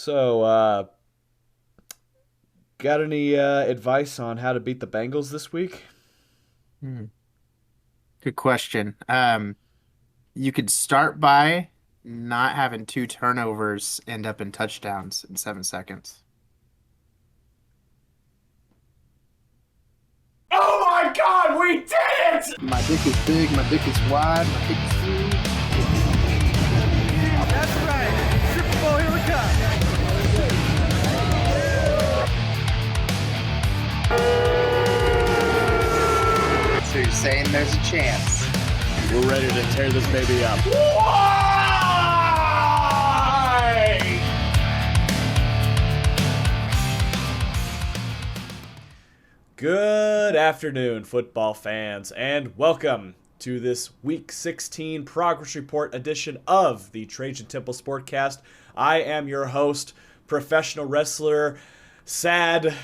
So, got any advice on how to beat the Bengals this week? Hmm. Good question. You could start by not having two turnovers end up in touchdowns in 7 seconds. Oh my God, we did it! My dick is big, my dick is wide, my dick is huge. That's right. Super Bowl, here we come. So you're saying there's a chance. We're ready to tear this baby up. Why? Good afternoon, football fans, and welcome to this Week 16 Progress Report edition of the Trajan Temple Sportcast. I am your host, professional wrestler, sad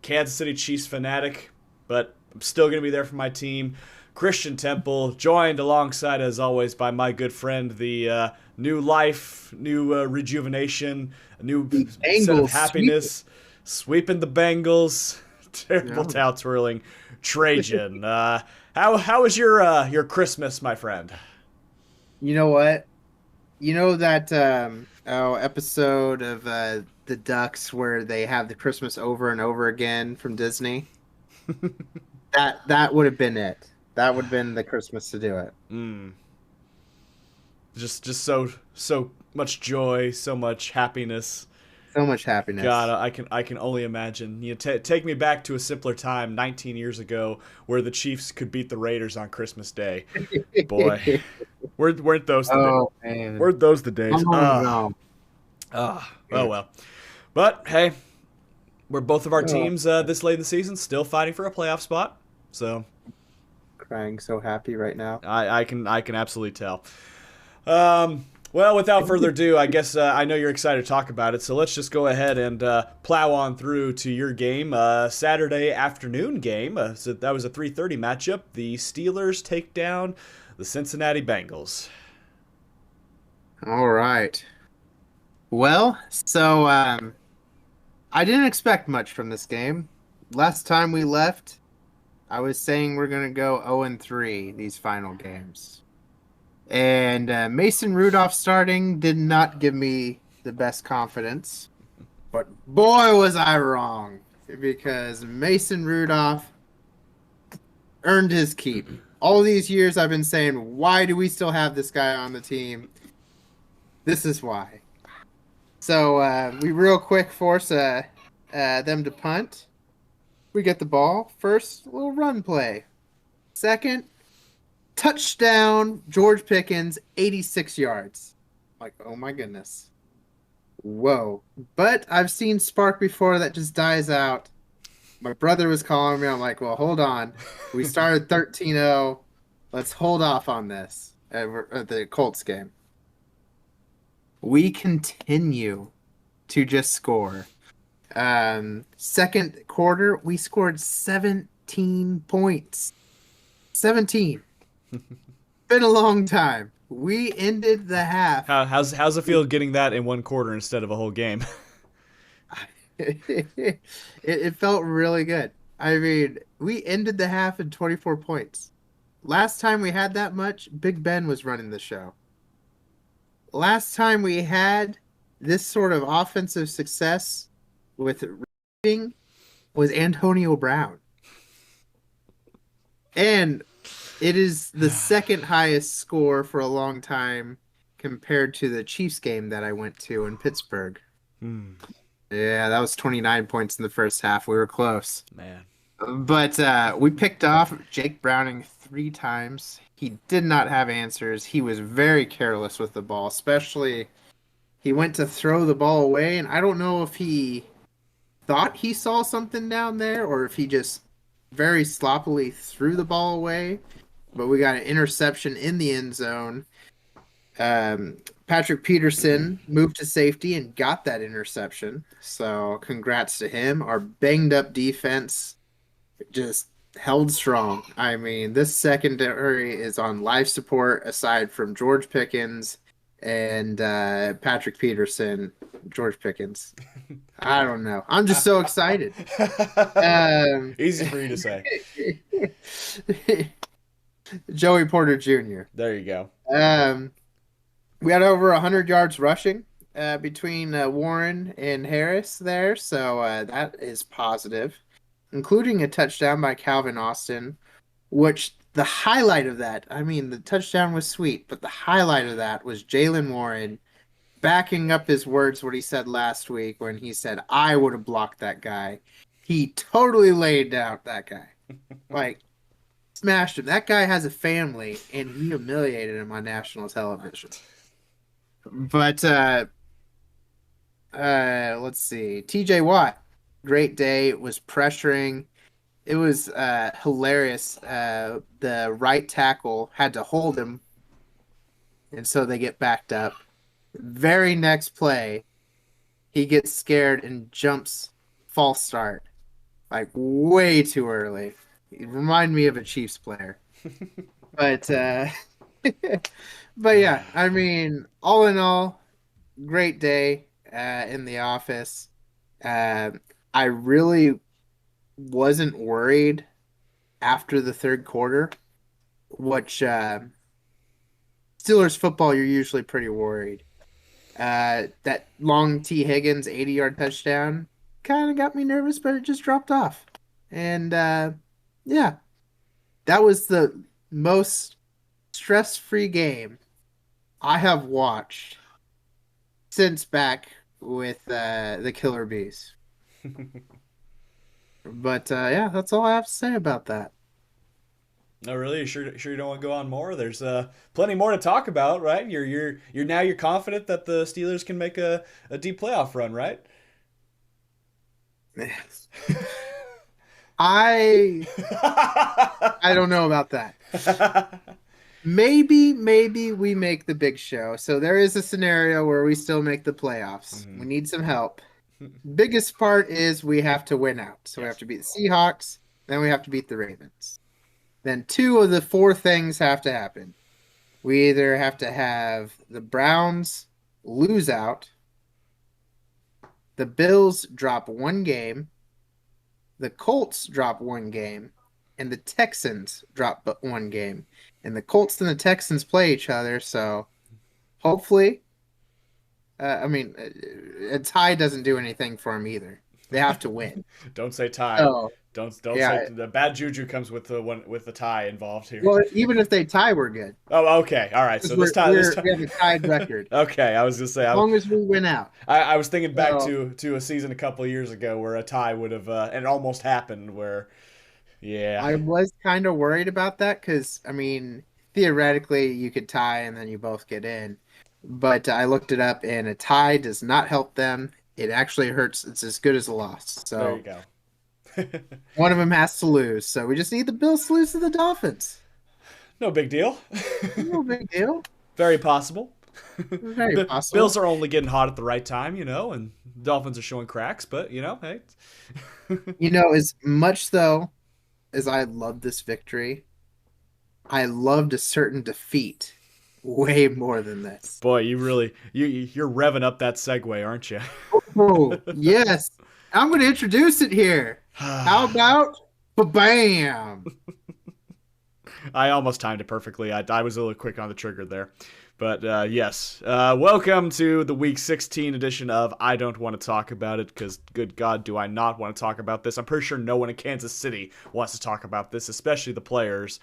Kansas City Chiefs fanatic, but I'm still going to be there for my team, Christian Temple, joined alongside, as always, by my good friend, the new life, new rejuvenation, a new The set of Bengals happiness, sweeping the Bengals, terrible No. towel twirling, Trajan. How was your Christmas, my friend? You know what? You know that episode of the Ducks where they have the Christmas over and over again from Disney? That would have been it. That would have been the Christmas to do it. Mm, just so much joy, so much happiness. So much God, happiness. I can only imagine. Take me back to a simpler time, 19 years ago, where the Chiefs could beat the Raiders on Christmas Day. Boy, weren't those the days? Oh man. Weren't those the days? Oh no. Oh well. But hey, we're both of our Oh, teams this late in the season still fighting for a playoff spot. So crying so happy right now. I can absolutely tell. Well, without further ado, I guess I know you're excited to talk about it, so let's just go ahead and plow on through to your game, Saturday afternoon game. So that was a 3:30 matchup. The Steelers take down the Cincinnati Bengals. All right. Well, so I didn't expect much from this game. Last time we left, I was saying we're gonna go 0-3 these final games. And Mason Rudolph starting did not give me the best confidence. But boy, was I wrong. Because Mason Rudolph earned his keep. All these years I've been saying, why do we still have this guy on the team? This is why. So we real quick force them to punt. We get the ball. First, little run play. Second, touchdown, George Pickens, 86 yards. Like, oh my goodness. Whoa. But I've seen Spark before that just dies out. My brother was calling me. I'm like, well, hold on. We started 13-0. Let's hold off on this at the Colts game. We continue to just score. Second quarter, we scored 17 points. 17. Been a long time. We ended the half. How's it feel getting that in one quarter instead of a whole game? It felt really good. I mean, we ended the half in 24 points. Last time we had that much, Big Ben was running the show. Last time we had this sort of offensive success with reading was Antonio Brown. And it is the second highest score for a long time compared to the Chiefs game that I went to in Pittsburgh. Hmm, Yeah, that was 29 points in the first half. We were close. man. But we picked off Jake Browning 3 times. He did not have answers. He was very careless with the ball, especially he went to throw the ball away, and I don't know if he thought he saw something down there or if he just very sloppily threw the ball away. But we got an interception in the end zone. Patrick Peterson moved to safety and got that interception. So congrats to him. Our banged up defense just held strong. I mean, this secondary is on life support aside from George Pickens and Patrick Peterson. George Pickens. I don't know. I'm just so excited. Easy for you to say. Joey Porter Jr. There you go. We had over 100 yards rushing between Warren and Harris there, so that is positive, including a touchdown by Calvin Austin, which the highlight of that, I mean, the touchdown was sweet, but the highlight of that was Jalen Warren backing up his words, what he said last week when he said, I would have blocked that guy. He totally laid out that guy. Like, smashed him. That guy has a family, and he humiliated him on national television. But let's see. TJ Watt, great day. Was pressuring. It was hilarious. The right tackle had to hold him, and so they get backed up. Very next play, he gets scared and jumps false start, like way too early. It reminded me of a Chiefs player. But but yeah, I mean, all in all, great day in the office. I really wasn't worried after the third quarter, which Steelers football, you're usually pretty worried. That long T. Higgins 80-yard touchdown kind of got me nervous, but it just dropped off. And yeah, that was the most stress-free game I have watched since back with the Killer Bees. But yeah, that's all I have to say about that. No, really? You sure you don't want to go on more? There's plenty more to talk about, right? You're confident that the Steelers can make a deep playoff run, right? I don't know about that. Maybe we make the big show. So there is a scenario where we still make the playoffs. Mhm. We need some help. Biggest part is we have to win out. So we have to beat the Seahawks, then we have to beat the Ravens. Then 2 of the 4 things have to happen. We either have to have the Browns lose out, the Bills drop 1 game, the Colts drop 1 game, and the Texans drop 1 game. And the Colts and the Texans play each other, so hopefully, a tie doesn't do anything for them either. They have to win. Don't say tie. So, Don't yeah. say the bad juju comes with the tie involved here. Well, even if they tie, we're good. Oh, okay, all right. So this time, we have a tied record. Okay, I was gonna say As long as we win out. I was thinking back So- to a season a couple of years ago where a tie would have and it almost happened where, yeah. I was kind of worried about that because, I mean, theoretically you could tie and then you both get in. But I looked it up and a tie does not help them. It actually hurts. It's as good as a loss. There you So go. one of them has to lose. So we just need the Bills to lose to the Dolphins. No big deal. No big deal. Very possible. Very possible. Bills are only getting hot at the right time, and Dolphins are showing cracks, but hey. As much though as I love this victory, I loved a certain defeat way more than this. Boy, you're revving up that segue, aren't you? Oh, yes. I'm going to introduce it here. How about ba-bam? I almost timed it perfectly. I was a little quick on the trigger there. But yes, welcome to the Week 16 edition of I Don't Want to Talk About It, because good God, do I not want to talk about this. I'm pretty sure no one in Kansas City wants to talk about this, especially the players.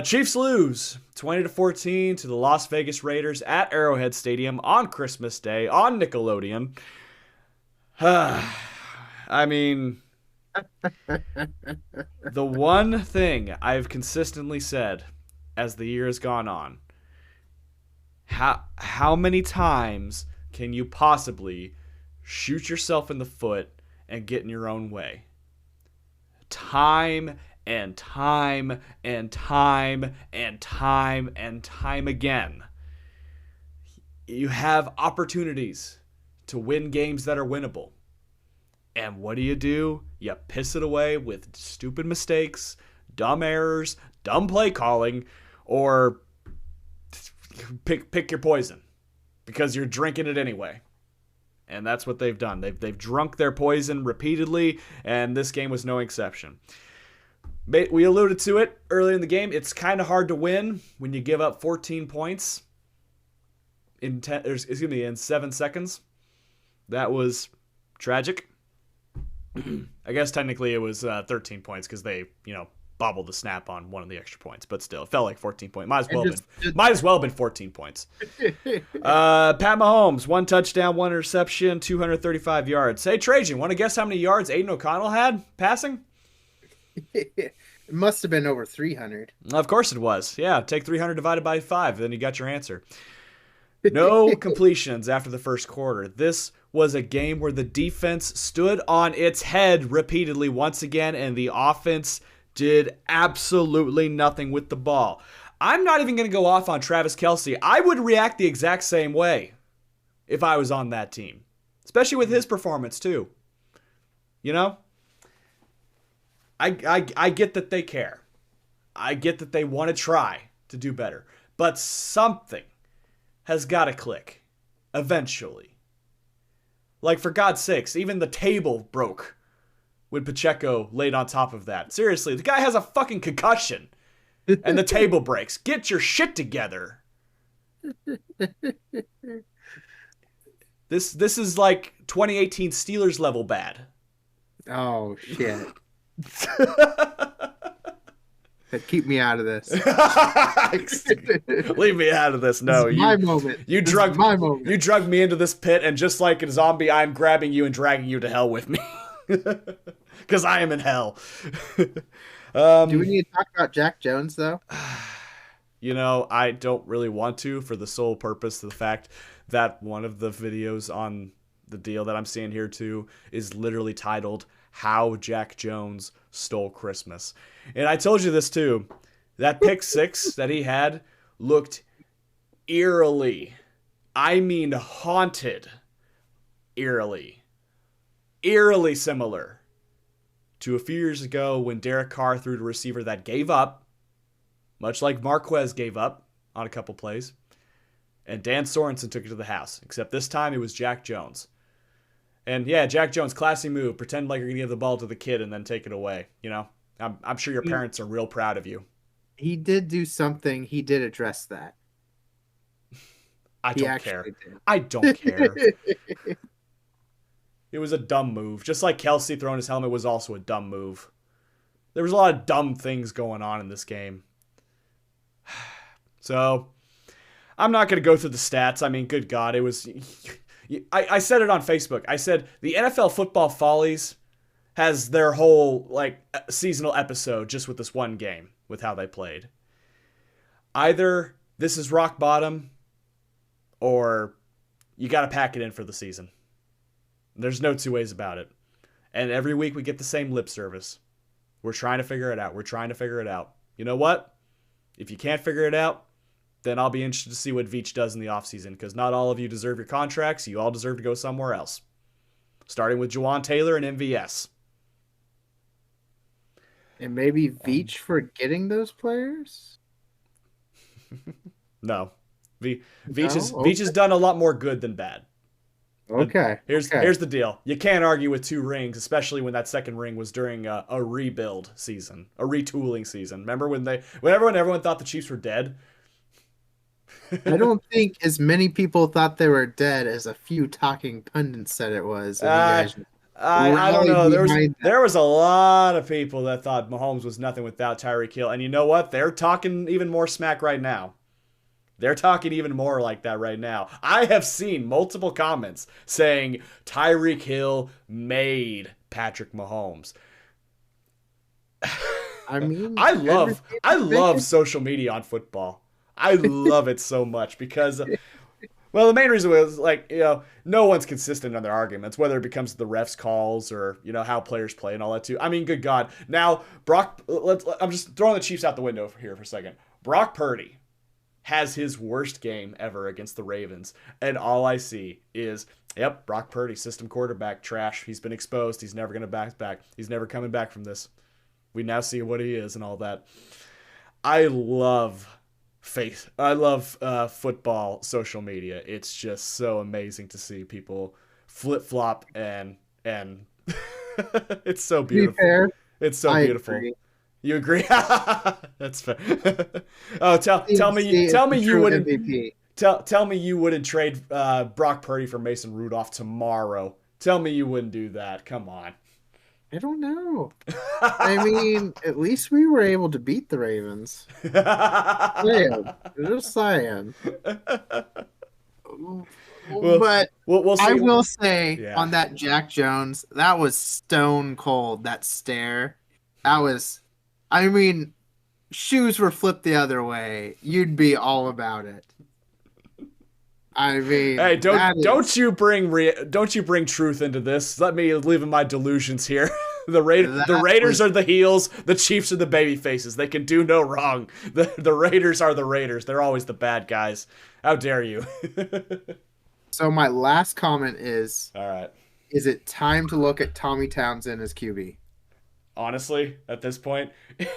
Chiefs lose 20-14 to the Las Vegas Raiders at Arrowhead Stadium on Christmas Day on Nickelodeon. I mean, the one thing I've consistently said as the year has gone on, how many times can you possibly shoot yourself in the foot and get in your own way? Time and time and time and time and time again. You have opportunities to win games that are winnable. And what do? You piss it away with stupid mistakes, dumb errors, dumb play calling, or pick your poison because you're drinking it anyway. And that's what they've done. They've drunk their poison repeatedly, and this game was no exception. We alluded to it early in the game. It's kind of hard to win when you give up 14 points in 7 seconds. That was tragic. I guess technically it was 13 points because they, bobbled the snap on one of the extra points, but still, it felt like 14 points. Might as well have been 14 points. Pat Mahomes, 1 touchdown, 1 interception, 235 yards. Hey, Trajan, want to guess how many yards Aiden O'Connell had passing? It must have been over 300. Of course it was. Yeah, take 300 divided by 5, then you got your answer. No completions after the first quarter. This was a game where the defense stood on its head repeatedly once again, and the offense did absolutely nothing with the ball. I'm not even going to go off on Travis Kelce. I would react the exact same way if I was on that team, especially with his performance too. I get that they care. I get that they want to try to do better, but something has got to click eventually. Like, for God's sakes, even the table broke when Pacheco laid on top of that. Seriously, the guy has a fucking concussion and the table breaks. Get your shit together. This is like 2018 Steelers level bad. Oh, shit. Keep me out of this. Leave me out of this. No, my moment. You drugged me into this pit, and just like a zombie, I'm grabbing you and dragging you to hell with me. Because I am in hell. Do we need to talk about Jack Jones, though? I don't really want to, for the sole purpose of the fact that one of the videos on the deal that I'm seeing here too is literally titled "How Jack Jones Stole Christmas." And I told you this too. That pick 6 that he had looked eerily, I mean haunted, eerily similar to a few years ago when Derek Carr threw to a receiver that gave up, much like Marquez gave up on a couple plays, and Dan Sorensen took it to the house, except this time it was Jack Jones. And yeah, Jack Jones, classy move. Pretend like you're going to give the ball to the kid and then take it away. I'm sure your parents are real proud of you. He did do something. He did address that. I don't care. I don't care. It was a dumb move. Just like Kelce throwing his helmet was also a dumb move. There was a lot of dumb things going on in this game. So, I'm not going to go through the stats. I mean, good God, it was... I said it on Facebook. I said the NFL Football Follies has their whole seasonal episode just with this one game, with how they played. Either this is rock bottom, or you got to pack it in for the season. There's no two ways about it. And every week we get the same lip service. We're trying to figure it out. You know what? If you can't figure it out, then I'll be interested to see what Veach does in the offseason, because not all of you deserve your contracts. You all deserve to go somewhere else. Starting with Juwan Taylor and MVS. And maybe Veach for getting those players? No. Veach has done a lot more good than bad. Okay. Here's the deal. You can't argue with 2 rings, especially when that second ring was during a rebuild season, a retooling season. Remember when everyone thought the Chiefs were dead? I don't think as many people thought they were dead as a few talking pundits said it was. I don't know. There was a lot of people that thought Mahomes was nothing without Tyreek Hill. And you know what? They're talking even more smack right now. They're talking even more like that right now. I have seen multiple comments saying Tyreek Hill made Patrick Mahomes. I mean, I love social media on football. I love it so much because, well, the main reason was no one's consistent on their arguments, whether it becomes the refs' calls or how players play and all that too. I mean, good God. Now, I'm just throwing the Chiefs out the window here for a second. Brock Purdy has his worst game ever against the Ravens, and all I see is, yep, Brock Purdy, system quarterback, trash. He's been exposed. He's never going to bounce back. He's never coming back from this. We now see what he is and all that. I love football social media. It's just so amazing to see people flip flop and it's so To be beautiful. fair, It's so I beautiful. agree. You agree? That's fair. Oh, tell me CMC is the you true wouldn't MVP. tell me you wouldn't trade Brock Purdy for Mason Rudolph tomorrow. Tell me you wouldn't do that. Come on. I don't know. I mean, at least we were able to beat the Ravens. Yeah, just saying. But we'll see. I will say Yeah. on that Jack Jones, that was stone cold, that stare. That was, I mean, shoes were flipped the other way. You'd be all about it. I mean, Hey, that don't you bring truth into this. Let me live in my delusions here. The Raiders are the heels. The Chiefs are the baby faces. They can do no wrong. The Raiders are the Raiders. They're always the bad guys. How dare you? So my last comment is, All right. is it time to look at Tommy Townsend as QB? Honestly, at this point,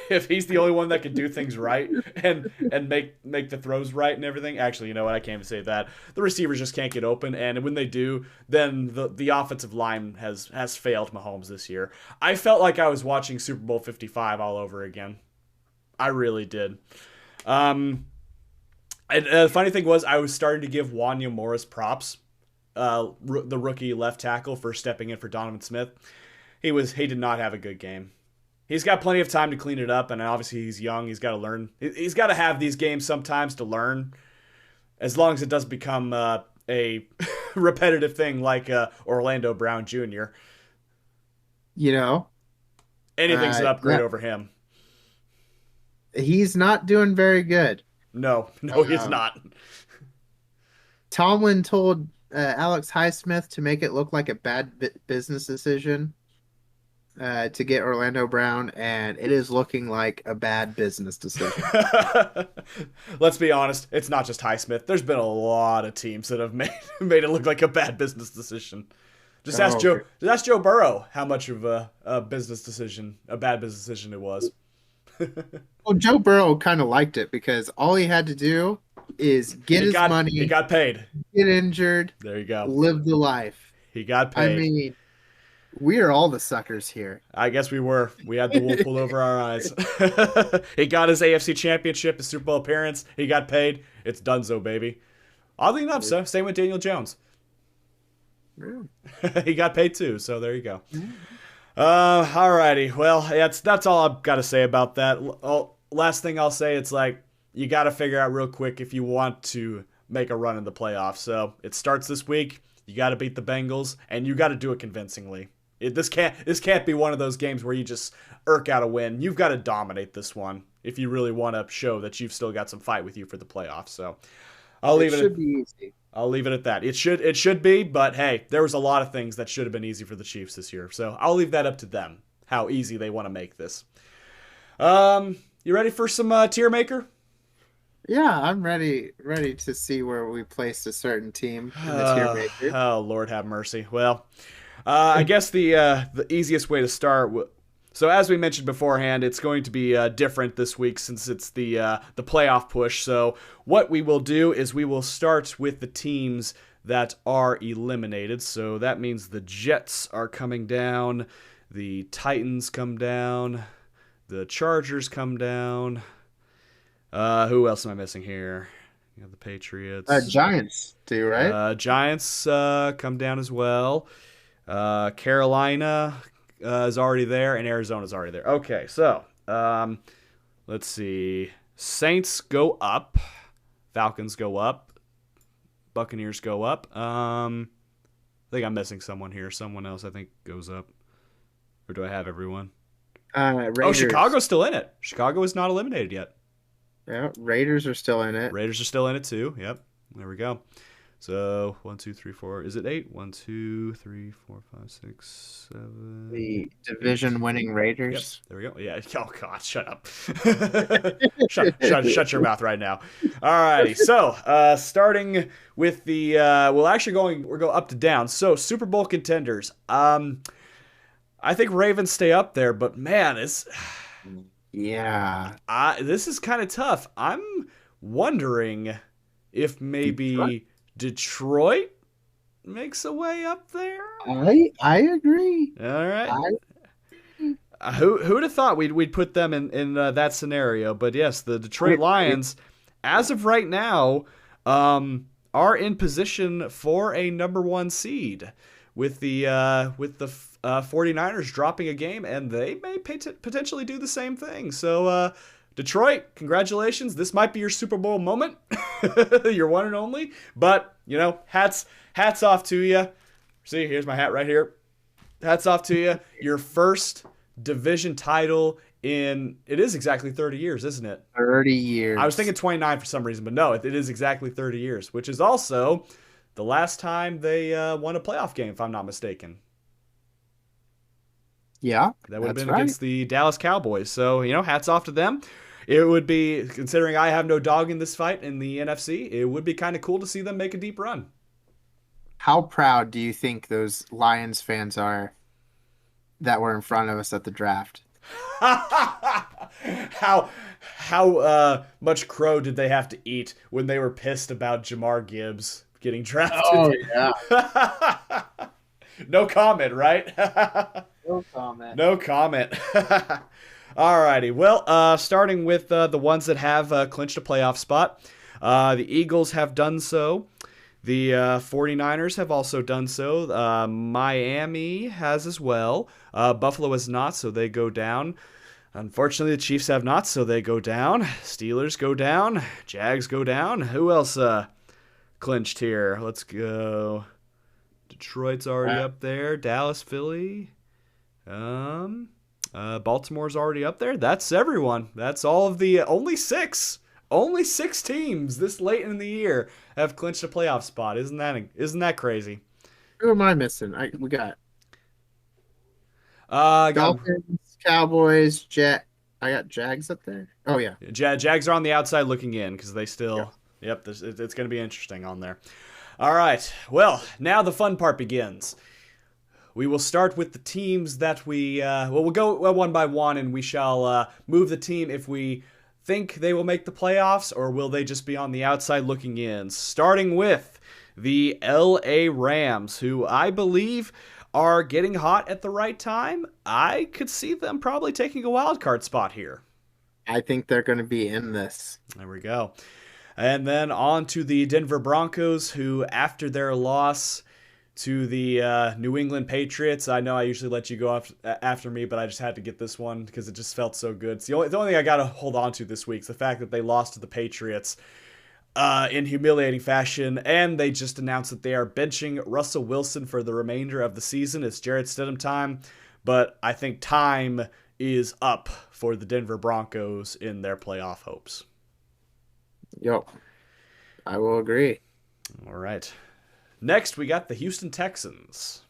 if he's the only one that can do things right and make the throws right and everything, actually, you know what? I can't even say that. The receivers just can't get open, and when they do, then the offensive line has failed Mahomes this year. I felt like I was watching Super Bowl 55 all over again. I really did. And the funny thing was, I was starting to give Wanya Morris props, the rookie left tackle, for stepping in for Donovan Smith. He did not have a good game. He's got plenty of time to clean it up, and obviously he's young. He's got to learn. He's got to have these games sometimes to learn, as long as it doesn't become a repetitive thing like Orlando Brown Jr. You know, Anything's an upgrade over him. he's not doing very good. No, he's not. Tomlin told Alex Highsmith to make it look like a bad business decision to get Orlando Brown, and it is looking like a bad business decision. Let's be honest, it's not just Highsmith. There's been a lot of teams that have made it look like a bad business decision. Just ask Joe Burrow how much of a bad business decision it was. Well, Joe Burrow kind of liked it because all he had to do is get his money. He got paid. Get injured. There you go. Live the life. He got paid. I mean, we are all the suckers here. I guess we were. We had the wool pulled over our eyes. He got his AFC Championship, his Super Bowl appearance. He got paid. It's donezo, baby. Oddly enough, so same with Daniel Jones. Really? He got paid too, so there you go. Alrighty. Well, that's all I've got to say about that. Last thing I'll say, it's like you got to figure out real quick if you want to make a run in the playoffs. So it starts this week. You got to beat the Bengals, and you got to do it convincingly. This can't be one of those games where you just irk out a win. You've got to dominate this one if you really want to show that you've still got some fight with you for the playoffs. So I'll leave it. Should be easy. I'll leave it at that. It should be, but hey, there was a lot of things that should have been easy for the Chiefs this year. So I'll leave that up to them, how easy they want to make this. You ready for some tier maker? Yeah, I'm ready to see where we place a certain team in the tier maker. Oh, Lord have mercy. Well, I guess the easiest way to start. So as we mentioned beforehand, it's going to be different this week since it's the playoff push. So what we will do is we will start with the teams that are eliminated. So that means the Jets are coming down, the Titans come down, the Chargers come down. Who else am I missing here? You have the Patriots. Giants too, right? Giants come down as well. Carolina is already there, and Arizona's already there. Okay, so let's see. Saints go up. Falcons go up. Buccaneers go up. I think I'm missing someone here. Someone else I think goes up. Or do I have everyone? Raiders. Oh, Chicago's still in it. Chicago is not eliminated yet. Yeah, Raiders are still in it. Raiders are still in it too. Yep. There we go. So 1, 2, 3, 4. Is it 8? 1, 2, 3, 4, 5, 6, 7. The division-winning Raiders. Yep. There we go. Yeah. Oh God, shut up. shut your mouth right now. Alrighty. So starting with the we're going up to down. So Super Bowl contenders. I think Ravens stay up there, but man, it's. Yeah. This is kind of tough. I'm wondering if maybe Detroit makes a way up there. I agree. All right. I Who'd have thought we'd put them in that scenario? But yes, the Detroit Lions, as of right now, are in position for a number 1 seed with the 49ers dropping a game, and they may potentially do the same thing. So Detroit, congratulations! This might be your Super Bowl moment, your one and only. But hats off to you. See, here's my hat right here. Hats off to you. Your first division title in, it is exactly 30 years, isn't it? 30 years. I was thinking 29 for some reason, but no, it is exactly 30 years, which is also the last time they won a playoff game, if I'm not mistaken. Yeah, that would have been against the Dallas Cowboys. So, hats off to them. It would be, considering I have no dog in this fight in the NFC, it would be kind of cool to see them make a deep run. How proud do you think those Lions fans are that were in front of us at the draft? How much crow did they have to eat when they were pissed about Jamar Gibbs getting drafted? Oh, yeah. No comment, right? No comment. No comment. Alrighty. Well, starting with the ones that have clinched a playoff spot. The Eagles have done so. The 49ers have also done so. Miami has as well. Buffalo has not, so they go down. Unfortunately, the Chiefs have not, so they go down. Steelers go down. Jags go down. Who else clinched here? Let's go. Detroit's already up there. Dallas, Philly. Baltimore's already up there. That's everyone. That's all of the only 6. Only 6 teams this late in the year have clinched a playoff spot. Isn't that crazy? Who am I missing? We got Dolphins, Cowboys, I got Jags up there. Oh yeah, Jags are on the outside looking in because they still. Yeah. Yep, it's going to be interesting on there. All right, well now the fun part begins. We will start with the teams that we'll go one by one, and we shall move the team if we think they will make the playoffs, or will they just be on the outside looking in? Starting with the LA Rams, who I believe are getting hot at the right time. I could see them probably taking a wild card spot here. I think they're going to be in this. There we go. And then on to the Denver Broncos, who after their loss to the New England Patriots, I know I usually let you go after me, but I just had to get this one because it just felt so good. It's the only thing I got to hold on to this week is the fact that they lost to the Patriots in humiliating fashion, and they just announced that they are benching Russell Wilson for the remainder of the season. It's Jarrett Stidham time, but I think time is up for the Denver Broncos in their playoff hopes. Yep, I will agree. All right. Next, we got the Houston Texans.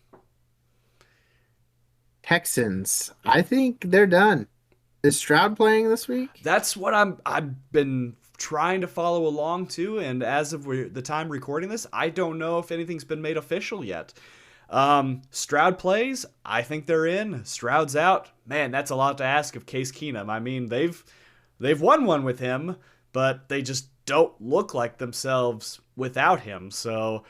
Texans, I think they're done. Is Stroud playing this week? That's what I've been trying to follow along to, and as of the time recording this, I don't know if anything's been made official yet. Stroud plays. I think they're in. Stroud's out. Man, that's a lot to ask of Case Keenum. I mean, they've won one with him, but they just don't look like themselves without him. So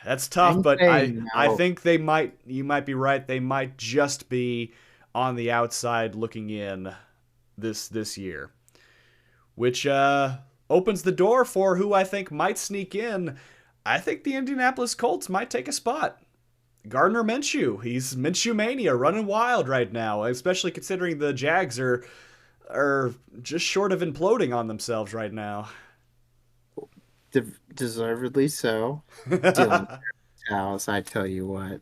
that's tough, but I think they might. You might be right. They might just be on the outside looking in this year, which opens the door for who I think might sneak in. I think the Indianapolis Colts might take a spot. Gardner Minshew. He's Minshew mania, running wild right now, especially considering the Jags are just short of imploding on themselves right now. Deservedly so. Dallas, I tell you what.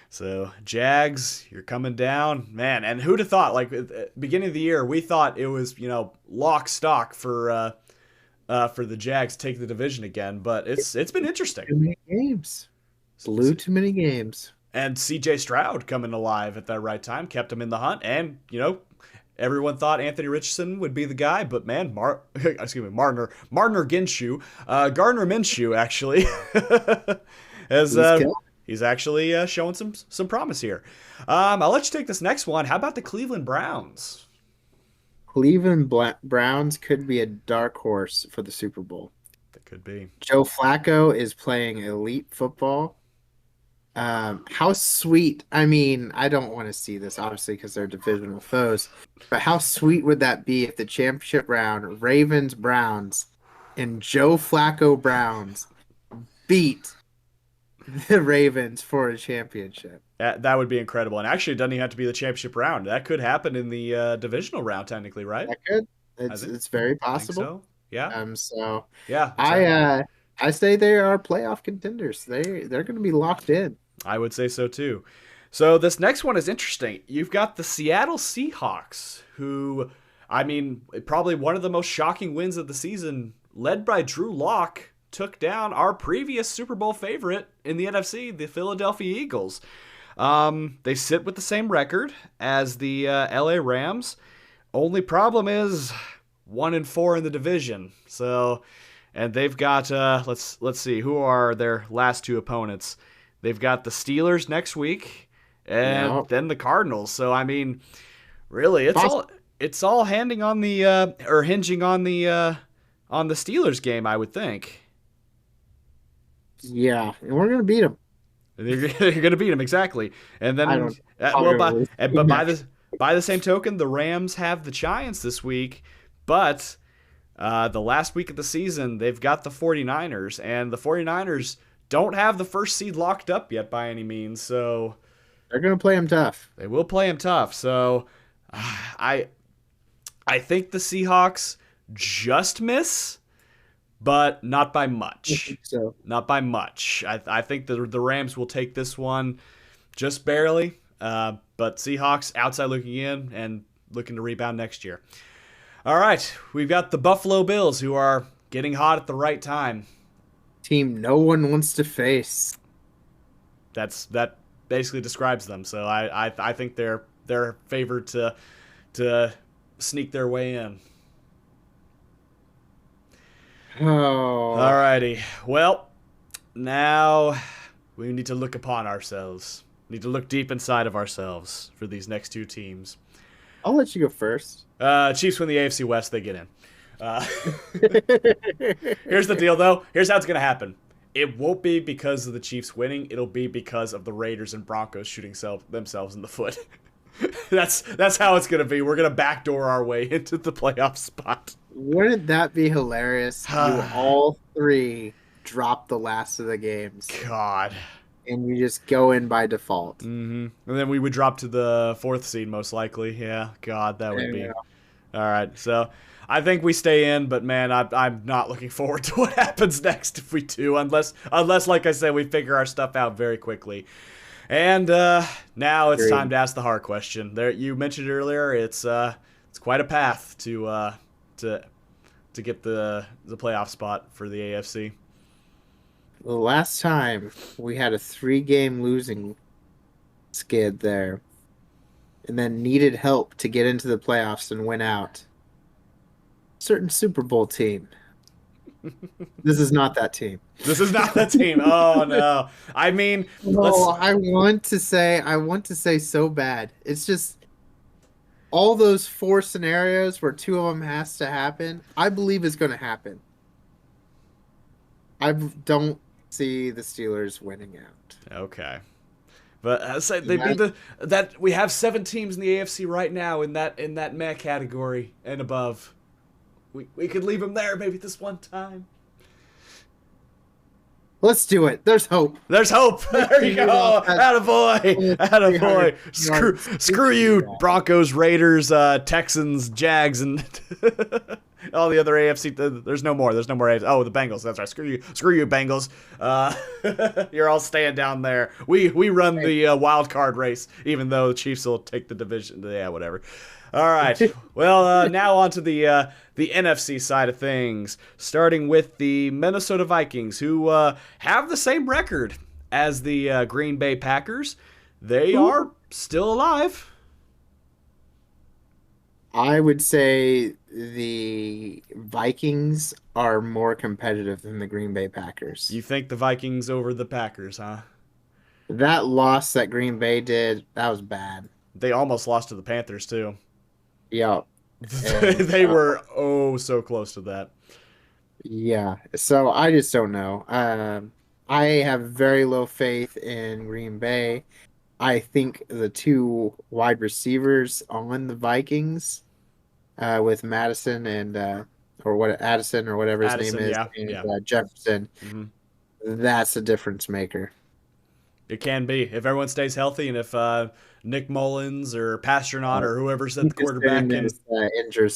So, Jags, you're coming down. Man, and who'd have thought, like, at the beginning of the year, we thought it was, lock stock for the Jags to take the division again, but it's been interesting. Too many games. Too many games. And C.J. Stroud coming alive at that right time, kept him in the hunt, and, everyone thought Anthony Richardson would be the guy, but man, Gardner Minshew actually he's actually showing some promise here. I'll let you take this next one. How about the Cleveland Browns? Cleveland Browns could be a dark horse for the Super Bowl. Could be. Joe Flacco is playing elite football. How sweet. I mean, I don't want to see this, obviously, because they're divisional foes. But how sweet would that be if the championship round, Ravens Browns and Joe Flacco Browns beat the Ravens for a championship? That would be incredible. And actually, it doesn't even have to be the championship round. That could happen in the divisional round, technically, right? That could. I think- It's very I think possible. so. Yeah. So Yeah. Exactly. I say they are playoff contenders. They're going to be locked in. I would say so too. So this next one is interesting. You've got the Seattle Seahawks, who, I mean, probably one of the most shocking wins of the season, led by Drew Lock, took down our previous Super Bowl favorite in the NFC, the Philadelphia Eagles. They sit with the same record as the LA Rams. Only problem is 1-4 in the division. So, and they've got let's see, who are their last two opponents? They've got the Steelers next week, and then the Cardinals. So I mean, really, it's all hinging on the Steelers game, I would think. Yeah, and we're going to beat them. You're going to beat them, exactly. And then, by the same token, the Rams have the Giants this week, but the last week of the season, they've got the 49ers, and the 49ers don't have the first seed locked up yet by any means, so they're going to play them tough. They will play them tough. So I think the Seahawks just miss, but not by much. So not by much. I think the Rams will take this one just barely, but Seahawks outside looking in and looking to rebound next year. All right, we've got the Buffalo Bills, who are getting hot at the right time. Team no one wants to face. That basically describes them. So I think they're favored to sneak their way in. Oh. Alrighty. Well, now we need to look upon ourselves. We need to look deep inside of ourselves for these next two teams. I'll let you go first. Chiefs win the AFC West. They get in. Here's the deal, though. Here's how it's going to happen. It won't be because of the Chiefs winning. It'll be because of the Raiders and Broncos shooting themselves in the foot. That's how it's going to be. We're going to backdoor our way into the playoff spot. Wouldn't that be hilarious? You all three drop the last of the games. God. And you just go in by default. Mm-hmm. And then we would drop to the 4th seed, most likely. Yeah, God, that would be. All right, so I think we stay in, but man, I'm not looking forward to what happens next if we do, unless, like I said, we figure our stuff out very quickly. And now it's time to ask the hard question. There, you mentioned earlier, it's quite a path to get the playoff spot for the AFC. The last time we had a 3-game losing skid there, and then needed help to get into the playoffs and win out. Certain Super Bowl team. This is not that team. This is not that team. Oh no! I mean, I want to say so bad. It's just all those 4 scenarios where 2 of them has to happen. I believe is going to happen. I don't see the Steelers winning out. Okay. But I say they'd be that we have 7 teams in the AFC right now in that meh category and above. We could leave them there maybe this one time. Let's do it. There's hope. There's hope. There you go. Attaboy. Attaboy. Screw you, Broncos, Raiders, Texans, Jags, and all the other AFC. There's no more. There's no more AFC. Oh, the Bengals. That's right. Screw you, Bengals. You're all staying down there. We run the wild card race, even though the Chiefs will take the division. Yeah, whatever. All right. Well, now on to the NFC side of things, starting with the Minnesota Vikings, who have the same record as the Green Bay Packers. They are still alive. I would say the Vikings are more competitive than the Green Bay Packers. You think the Vikings over the Packers, huh? That loss that Green Bay did, that was bad. They almost lost to the Panthers, too. Yeah. They were so close to that. Yeah, so I just don't know. I have very low faith in Green Bay. I think the two wide receivers on the Vikings, with Madison and or what Addison or whatever his name Addison, is, yeah, and yeah. Jefferson, hmm that's a difference maker. It can be if everyone stays healthy and if Nick Mullins or Pasternaut Uh, or whoever's at the quarterback Houston and is injured,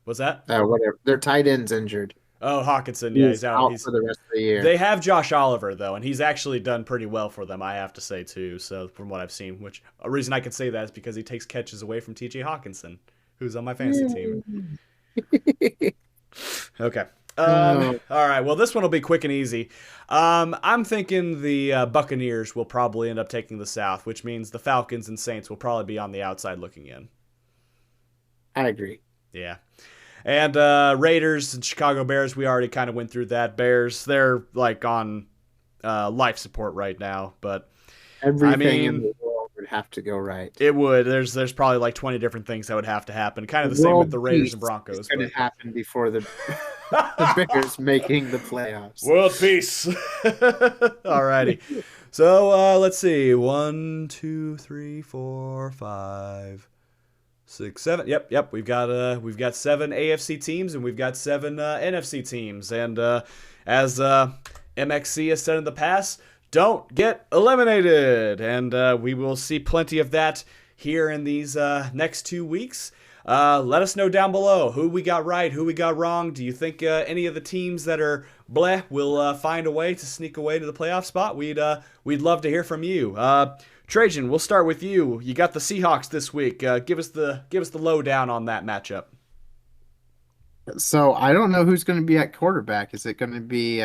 what's that? whatever. Their tight end's injured. Oh, Hawkinson, yeah, He's he's out. out He's for the rest of the year. They have Josh Oliver though, and he's actually done pretty well for them, I have to say too. So from what I've seen, which a reason I can say that is because he takes catches away from T.J. Hawkinson, who's on my fantasy team. Okay. Oh, All right. Well, this one will be quick and easy. I'm thinking the Buccaneers will probably end up taking the South, which means the Falcons and Saints will probably be on the outside looking in. I agree. Yeah. And Raiders and Chicago Bears, we already kind of went through that. Bears, they're like on life support right now, but Everything in mean, the world would have to go right. it would. There's probably like 20 different things that would have to happen. Kind of the same World with the Raiders peace and Broncos. is going But to happen before the Bears making the playoffs. world peace. Alrighty. So let's see. 1, 2, 3, 4, 5, 6, 7. Yep. We've got 7 AFC teams and we've got 7 NFC teams. And as MXC has said in the past, don't get eliminated. And we will see plenty of that here in these next 2 weeks. Let us know down below who we got right, who we got wrong. Do you think any of the teams that are bleh will find a way to sneak away to the playoff spot? We'd love to hear from you. Trajan, we'll start with you. You got the Seahawks this week. Give us the lowdown on that matchup. So I don't know who's going to be at quarterback. Is it going to be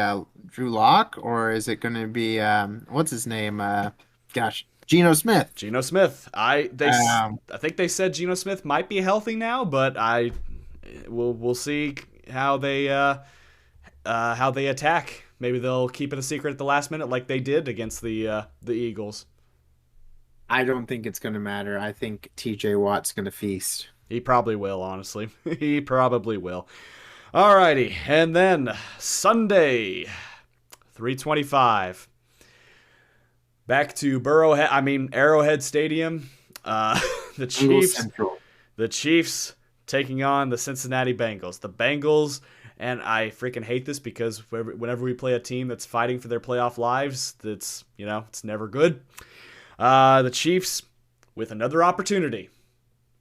Drew Lock or is it going to be what's his name? Geno Smith. Geno Smith. I think they said Geno Smith might be healthy now, but we'll see how they attack. Maybe they'll keep it a secret at the last minute, like they did against the Eagles. I don't think it's going to matter. I think T.J. Watt's going to feast. He probably will, honestly. He probably will. Alrighty, and then Sunday, 3:25. Back to Arrowhead Stadium. The Chiefs taking on the Cincinnati Bengals. The Bengals, and I freaking hate this because whenever we play a team that's fighting for their playoff lives, it's never good. The Chiefs with another opportunity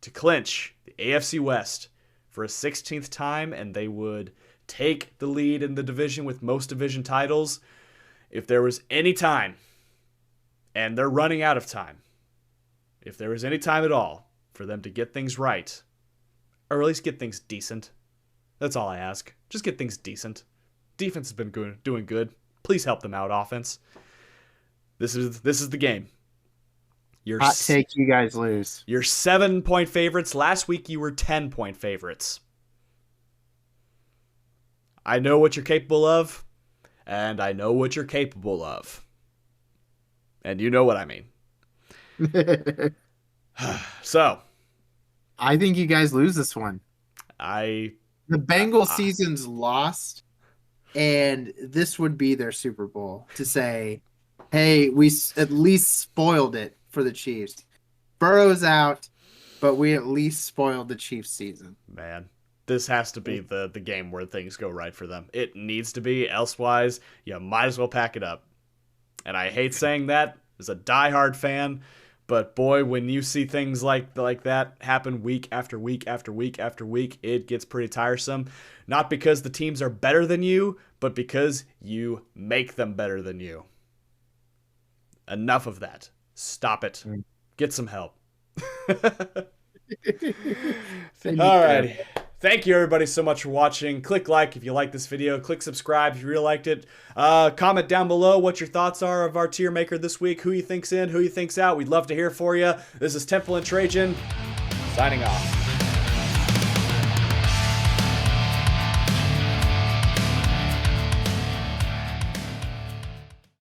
to clinch the AFC West for a 16th time, and they would take the lead in the division with most division titles. If there was any time, and they're running out of time, if there was any time at all for them to get things right, or at least get things decent, that's all I ask. Just get things decent. Defense has been doing good. Please help them out, offense. This is the game. Hot take, you guys lose. You're 7-point favorites. Last week you were 10-point favorites. I know what you're capable of, and I know what you're capable of. And you know what I mean. So, I think you guys lose this one. The Bengals season's lost, and this would be their Super Bowl to say, hey, we at least spoiled it for the Chiefs. Burrow's out, but we at least spoiled the Chiefs season. Man, this has to be the game where things go right for them. It needs to be. Elsewise, you might as well pack it up. And I hate saying that as a diehard fan, but boy, when you see things like that happen week after week after week after week, it gets pretty tiresome. Not because the teams are better than you, but because you make them better than you. Enough of that. Stop it. Get some help. Alrighty. Thank you everybody so much for watching. Click like if you like this video. Click subscribe if you really liked it. Comment down below what your thoughts are of our tier maker this week. Who you think's in, who you think's out. We'd love to hear for you. This is Temple and Trajan signing off.